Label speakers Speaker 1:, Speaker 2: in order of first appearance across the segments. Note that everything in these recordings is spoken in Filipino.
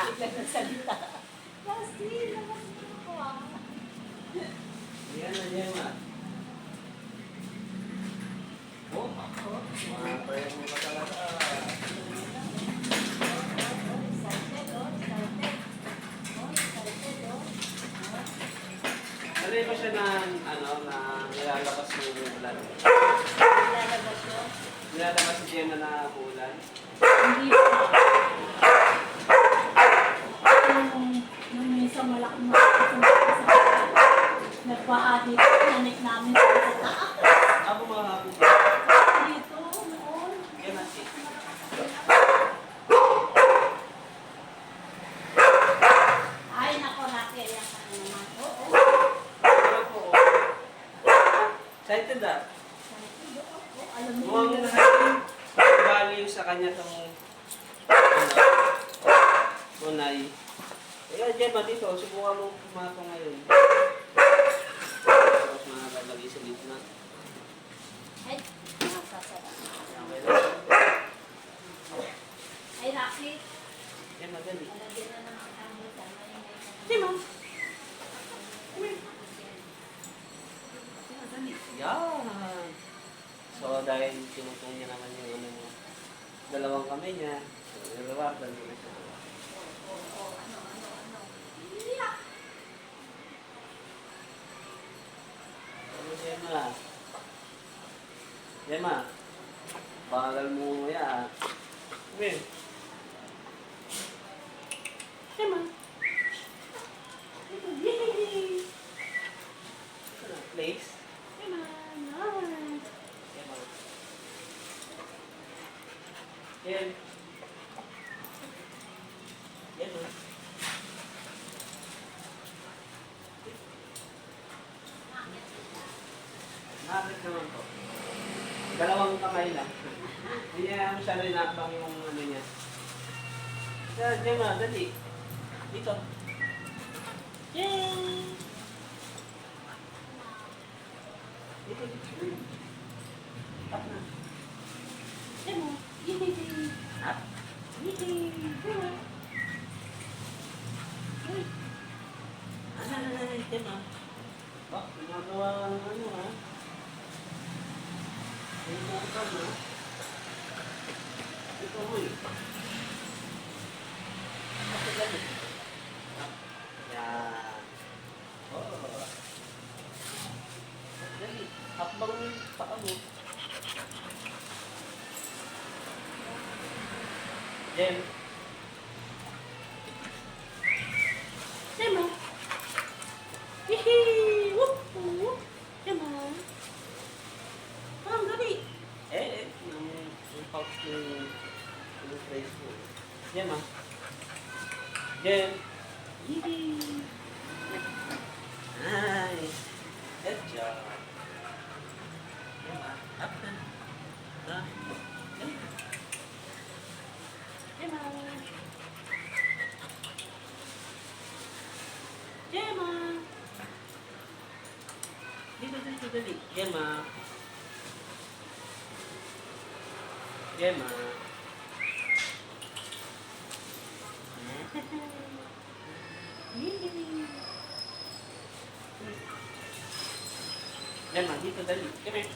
Speaker 1: Biglang nagsalita. Lassie, labas mo ako ah.
Speaker 2: Yan na, Gemma. Oh, mga prayer mo ka talaga.
Speaker 1: Excited, oh. Excited. Oh, excited, oh.
Speaker 2: Sanay ba siya ng, na nilalabas ng ulan?
Speaker 1: Lalabas yun.
Speaker 2: Nilalabas si Gemma na ulan?
Speaker 1: Hindi pa. Nung minsan malaking nagpa-adik, nanik namin sa taas.
Speaker 2: Ako mahapon.
Speaker 1: Dito, noon.
Speaker 2: Gemma, si.
Speaker 1: Ay, nako, Rocky, ayan ka na naman. Oo.
Speaker 2: Ano po? Excited ah.
Speaker 1: Alam mo
Speaker 2: Mukhang
Speaker 1: yun.
Speaker 2: value sa kanya itong tunay. Kaya Gemma, dito, subukan mo pumato ngayon. Tapos makakabagi sa gitna.
Speaker 1: Ay, nakasasarap.
Speaker 2: Okay lang.
Speaker 1: Ay, Rocky.
Speaker 2: Gemma, dali.
Speaker 1: Malagyan na naman kami sa maingay ka.
Speaker 2: Gemma. Yan. So, dahil tinutong niya naman yung dalawang kamay niya, so, nilalawakan mo na siya.
Speaker 1: Ano.
Speaker 2: Ano, Gemma? Gemma, bagal mo yan. Okay. Gemma. Yay! Place?
Speaker 1: Gemma, nice.
Speaker 2: Gemma. Gem. Gemma. Nakakit naman po. Dalawang kamay lang. Hindi niya masyado inakbang yung niya. Kaya, Gemma, dali. Dito. Yay! Dito, dito. Up na.
Speaker 1: Gemma, yay.
Speaker 2: Up.
Speaker 1: Yay. Gemma. Uy,
Speaker 2: Ay, Gemma. Bak, ginagawa ng ha? Ito ka, no? Ito mo eh. Ako dali. Yan. Oh. Dali. Hakbang yung paa mo. Jen.
Speaker 1: Gemma. Hihi. Whoop, whoop. Gemma. Parang dali.
Speaker 2: Yung pouch yung place mo. Jen, ma. Jen. Yee. Nice. Good job. Jen, ma. Up na. Ha? Jen.
Speaker 1: Gemma. Gemma.
Speaker 2: Dito, dali. Gemma. Gemma. Gemma, dito, dali. Come here.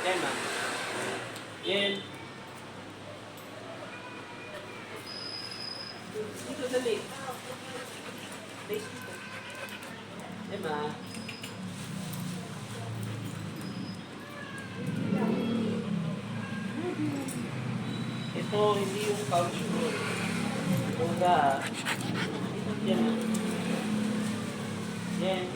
Speaker 2: Gemma. Jen. Dito, dali. Place dito. Gemma. Ito, hindi yung couch ko. Bunga. Dito, Gemma. Jen.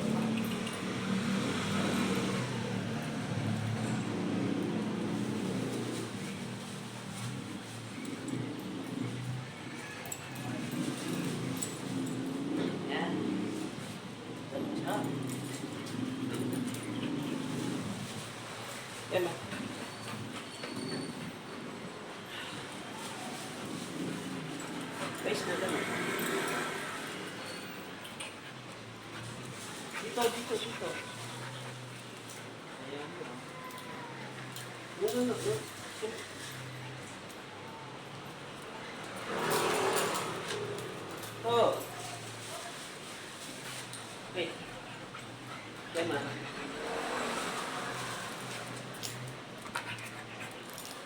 Speaker 2: Yan. Good job. Gemma. Place na dali. dito. Ayan mo. No. Oh. Okay. Tema.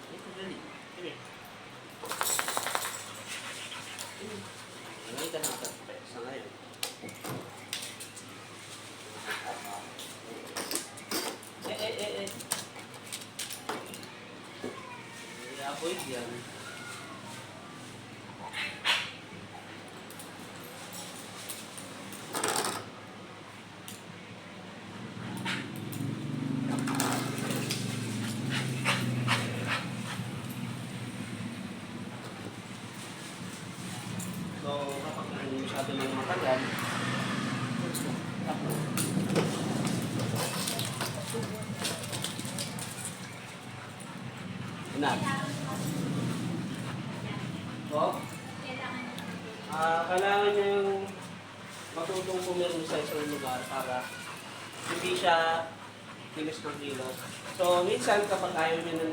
Speaker 2: Ito dali. Sige. Ngayon ka na ito. Sa ngayon. Eh. I-avoid yan. So, kapag masyado nang matagal, enough. So, kailangan niyang matutong pumirmi sa isang lugar para hindi siya kilos ng kilos. So, minsan kapag ayaw niya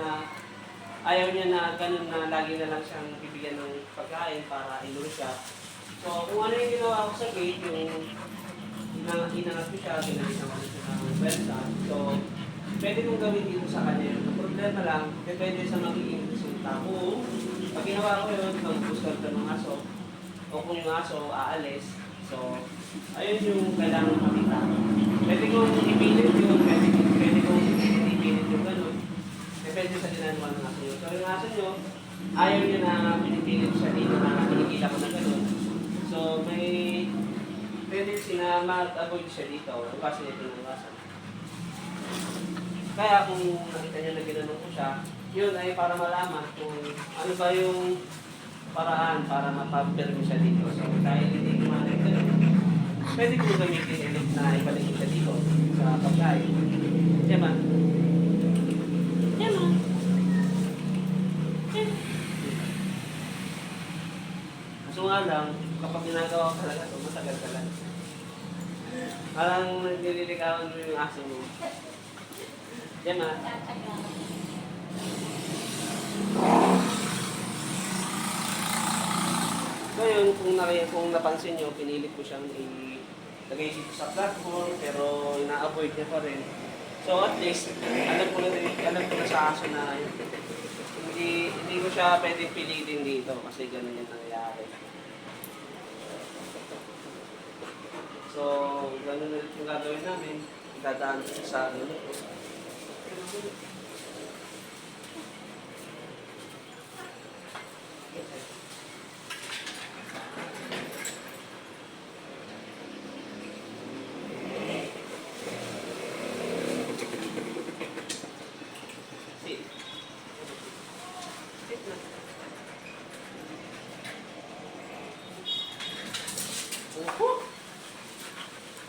Speaker 2: na ganun na lagi na lang siyang bibigyan ng pagkain para iluro siya. So, kung ano yung ginawa ko sa gate, yung inangat ko siya, ginagin naman siya ng welsa. So, pwede kong gawin dito sa kanya. Ang problema lang, depende sa magiging resulta. Kung pag ginawa ko yun, mag-booster ka ng aso, o kung yung aso aalis, so, ayun yung kailangan makita. Pwede kong ipilit yun, pwede kong ipilit yung gano'n. Depende sa ginagawa ng aso nyo. So, yung aso nyo, ayaw nyo na pinipilit siya dito na kinikita ko na gano'n. So, may tendency na mag-avoid siya dito kasi ito ng aso. Kaya kung nakita nyo na ginanong ko siya, yun ay para malaman kung ano ba yung paraan para mapapirmi siya dito. So, dahil hindi ko manay ganun, pwede ko gamitin ulit na ibalik siya dito sa pagkain. Diyan. Kaso nga lang, kapag ginagawa ka talaga ito, matagal ka lang. Parang nililikawan mo yung aso mo. Diyan ma. Ngayon, kung napansin nyo, pinilit ko siyang ilagay dito sa platform, pero ina-avoid niya pa rin. So at least, alam ko na sa aso na hindi ko siya pwedeng pilitin dito kasi ganun yung nangyayari. So, ganun na yung gagawin namin. Dadaan ko sa ano ko.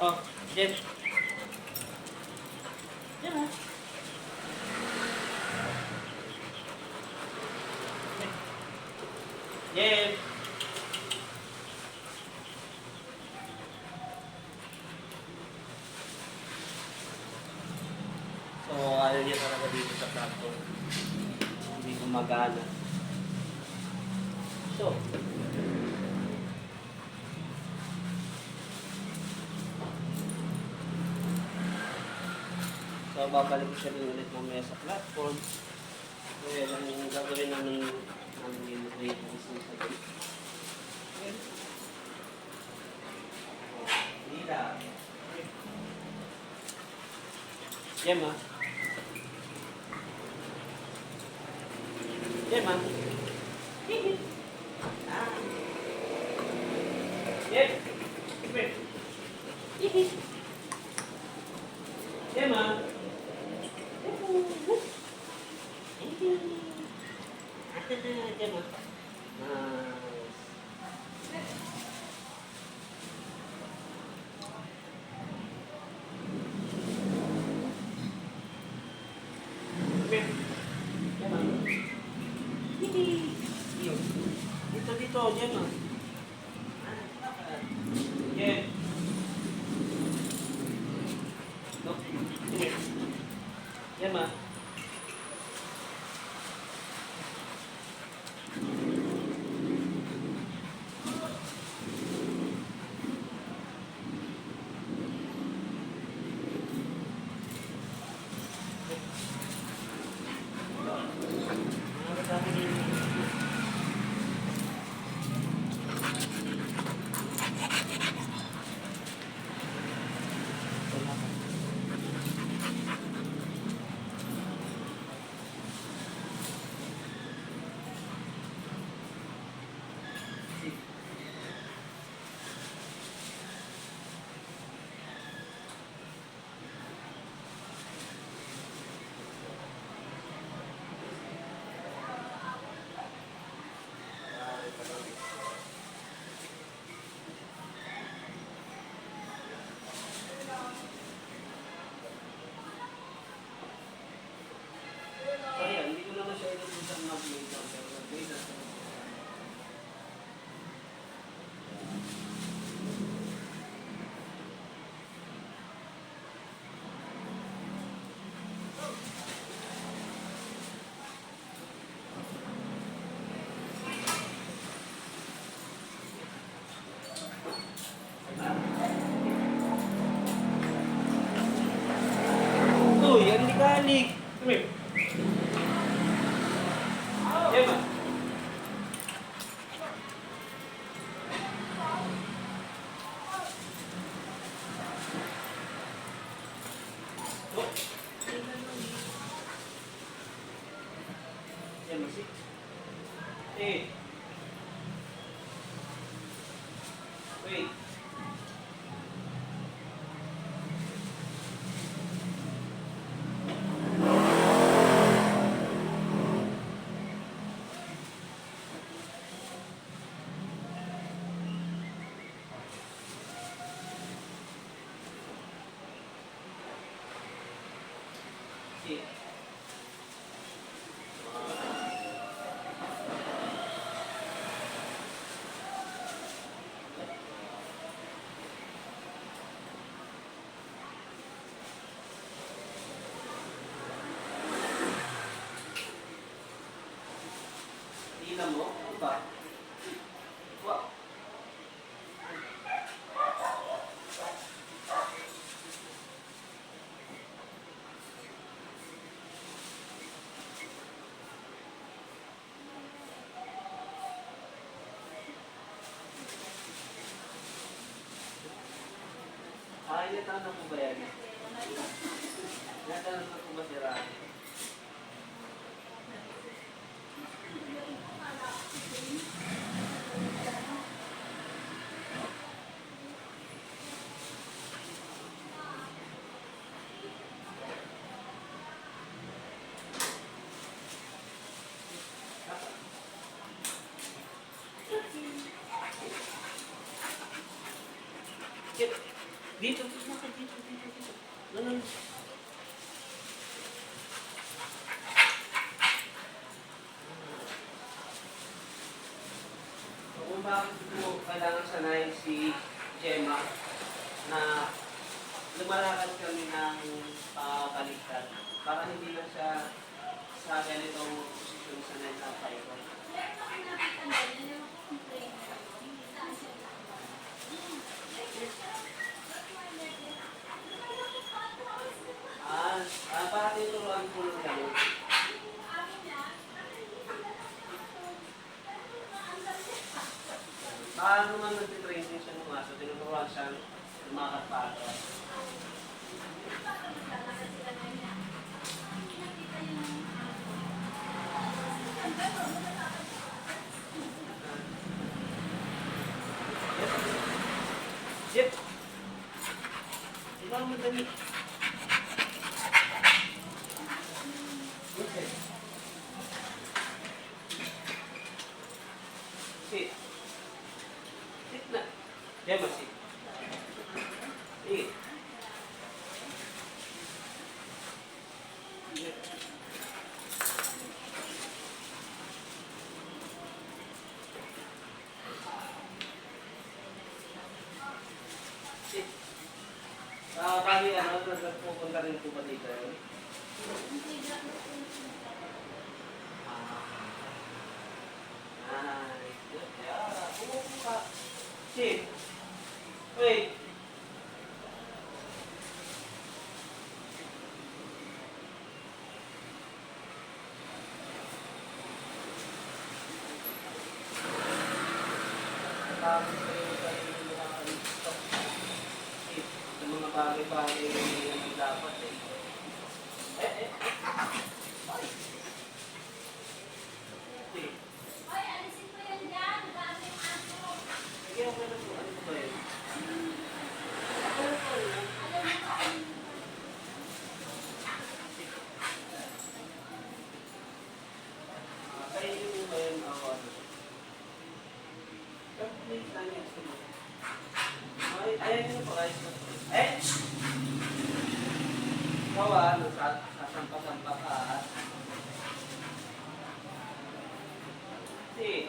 Speaker 2: Oh, Jen. Jen ha? Jen. So, ayaw niya talaga dito sa platform. Hindi gumagana. So, babalik ko siya din ulit mamaya sa platform. Kaya lang yung gagawin namin yung rate business na din. Hila. Yema. Yema. Yep. Yema. Dito, Gemma. Gem. Lee. Come here. Gemma. Go. Gemma, sit. Hey. Wait. Sit. Tingnan mo, ano ba? Wow. Natanong ko ba yan? Natanong ko ba si Rani? Dito, dito. No. So, kung bakit mo kailangan sanayin si Gemma na lumalakad kami ng baliktad para hindi na siya sa ganitong posisyon sanay sa paikot. Para tinuruan ko lang gano'n. Paano naman nag-training siya ng aso, tinuruan siya lumakad-pato. Yep. Ibang madali. Okay. Sit. Sit na. Gemma, sit. Sige. Sit. Bali, nagpupunta rin po ba dito yun? Sit. Wait. Sit. Yung mga bagay-bagay na dapat eh. Sit. Sige, okay na po. Ano ba yun? Kainin mo ba yun ako ano? Please, lang yan. Ayan yun po guys. Ikaw sasampa-sampa ka. Sit.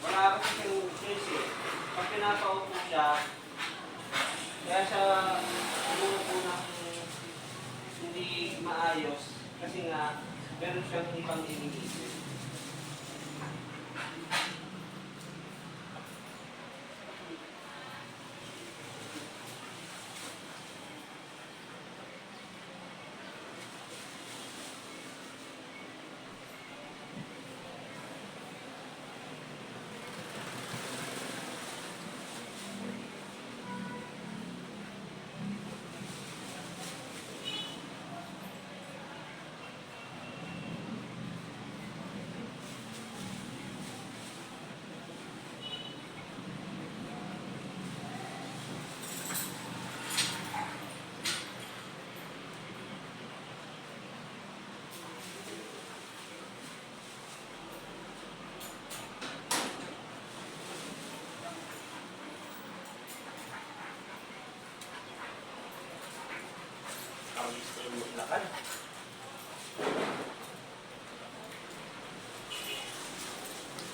Speaker 2: Wala kasi siyang choice eh. Pag pinapaupo siya, kaya siya umuupo ng hindi maayos kasi nga meron siyang ibang iniisip.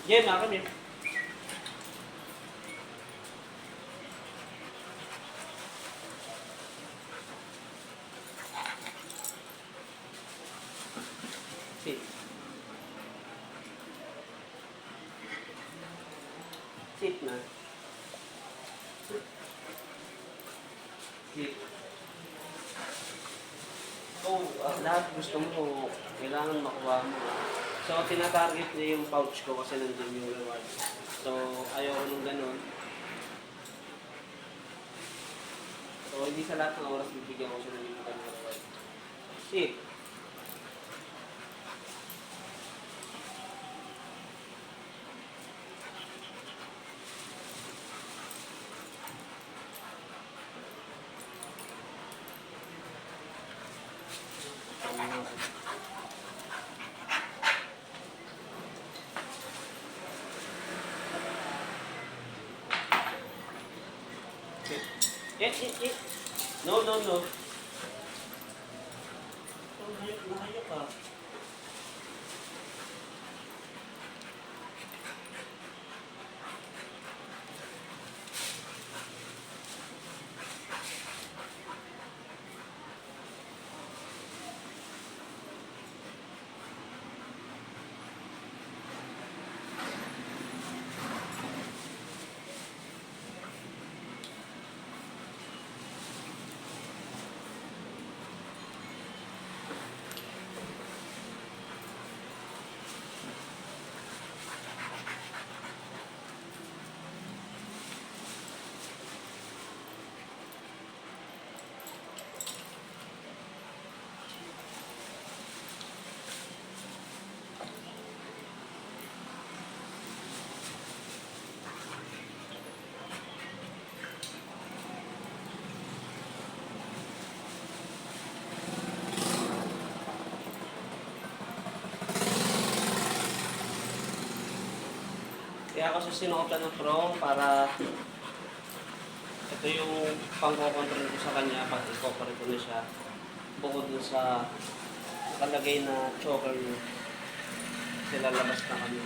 Speaker 2: Jem, akin eh. Sit. Sit na. Sit. So, lahat gusto mo, kailangan makuha mo. So, tinatarget niya yung pouch ko kasi nandun yung reward. So, ayaw ko nung ganun. So, hindi sa lahat ng oras bibigyan ko siya ng limitan ng reward. Sit. Eh. No. So, nahayok ka. Kaya ako sa sinuotan ng Pro para ito yung pang-control ko sa kanya pag i-cooperate ko na siya. Bukod dun sa nakalagay na choker niya. Kasi lalabas na kami.